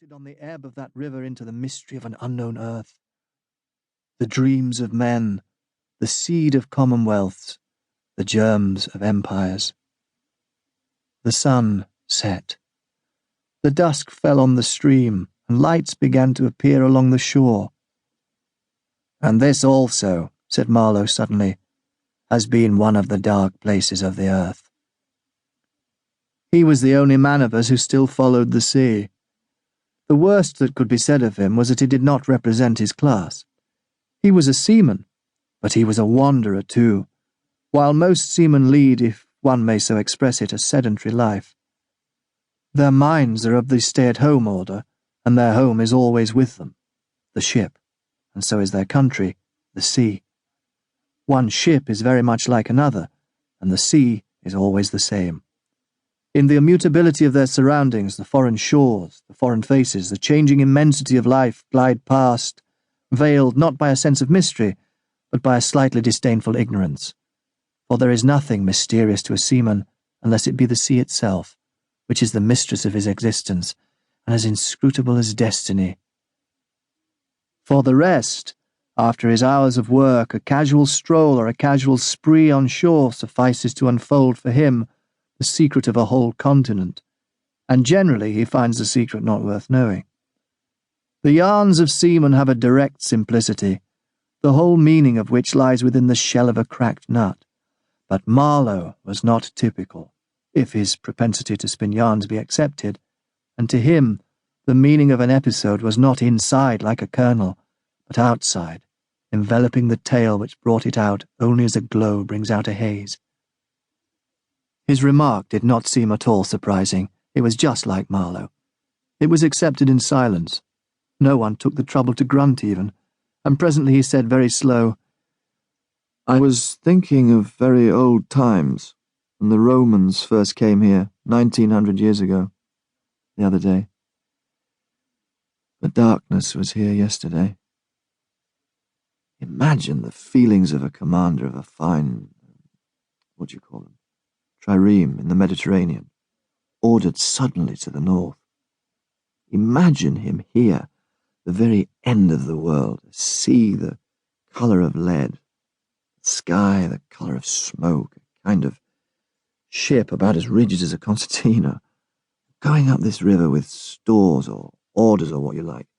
floated on the ebb of that river into the mystery of an unknown earth. The dreams of men, the seed of commonwealths, the germs of empires. The sun set. The dusk fell on the stream, and lights began to appear along the shore. "And this also," said Marlow suddenly, "has been one of the dark places of the earth." He was the only man of us who still followed the sea. The worst that could be said of him was that he did not represent his class. He was a seaman, but he was a wanderer too, while most seamen lead, if one may so express it, a sedentary life. Their minds are of the stay-at-home order, and their home is always with them, the ship, and so is their country, the sea. One ship is very much like another, and the sea is always the same. In the immutability of their surroundings, the foreign shores, the foreign faces, the changing immensity of life glide past, veiled not by a sense of mystery, but by a slightly disdainful ignorance. For there is nothing mysterious to a seaman unless it be the sea itself, which is the mistress of his existence, and as inscrutable as destiny. For the rest, after his hours of work, a casual stroll or a casual spree on shore suffices to unfold for him the secret of a whole continent, and generally he finds the secret not worth knowing. The yarns of seamen have a direct simplicity, the whole meaning of which lies within the shell of a cracked nut. But Marlow was not typical, if his propensity to spin yarns be accepted, and to him the meaning of an episode was not inside like a kernel, but outside, enveloping the tale which brought it out only as a glow brings out a haze. His remark did not seem at all surprising. It was just like Marlow. It was accepted in silence. No one took the trouble to grunt even, and presently he said very slow, "I was thinking of very old times, when the Romans first came here, 1900 years ago, the other day. The darkness was here yesterday. Imagine the feelings of a commander of a fine, what do you call them, trireme in the Mediterranean, ordered suddenly to the north. Imagine him here, the very end of the world, a sea the colour of lead, the sky the colour of smoke, a kind of ship about as rigid as a concertina, going up this river with stores or orders or what you like,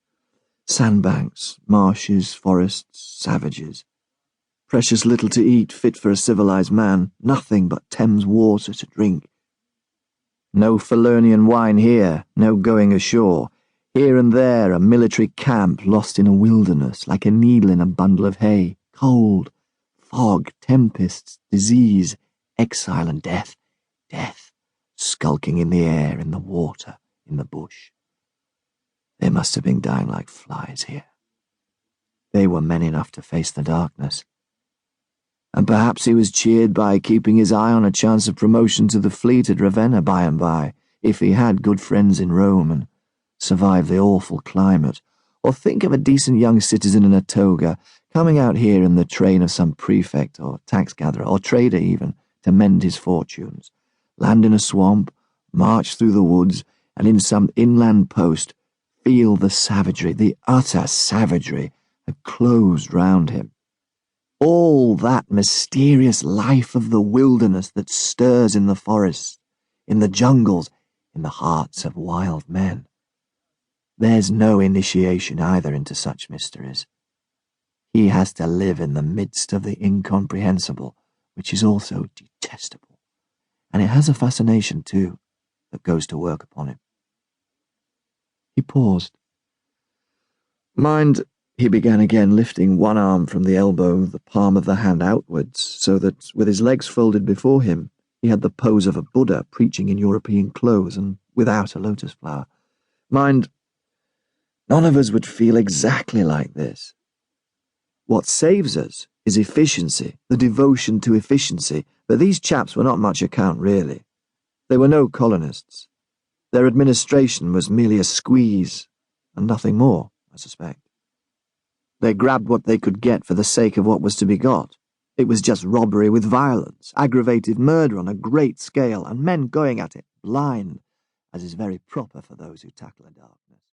sandbanks, marshes, forests, savages, precious little to eat, fit for a civilized man, nothing but Thames water to drink. No Falernian wine here, no going ashore. Here and there a military camp lost in a wilderness, like a needle in a bundle of hay. Cold, fog, tempests, disease, exile and death. Death, skulking in the air, in the water, in the bush. They must have been dying like flies here. They were men enough to face the darkness. And perhaps he was cheered by keeping his eye on a chance of promotion to the fleet at Ravenna by and by, if he had good friends in Rome and survived the awful climate. Or think of a decent young citizen in a toga coming out here in the train of some prefect or tax-gatherer or trader even to mend his fortunes, land in a swamp, march through the woods, and in some inland post feel the savagery, the utter savagery, that closed round him. All that mysterious life of the wilderness that stirs in the forests, in the jungles, in the hearts of wild men. There's no initiation either into such mysteries. He has to live in the midst of the incomprehensible, which is also detestable, and it has a fascination, too, that goes to work upon him." He paused. "Mind," he began again, lifting one arm from the elbow, the palm of the hand outwards, so that, with his legs folded before him, he had the pose of a Buddha preaching in European clothes and without a lotus flower. "Mind, none of us would feel exactly like this. What saves us is efficiency, the devotion to efficiency, but these chaps were not much account, really. They were no colonists. Their administration was merely a squeeze, and nothing more, I suspect. They grabbed what they could get for the sake of what was to be got. It was just robbery with violence, aggravated murder on a great scale, and men going at it blind, as is very proper for those who tackle the darkness.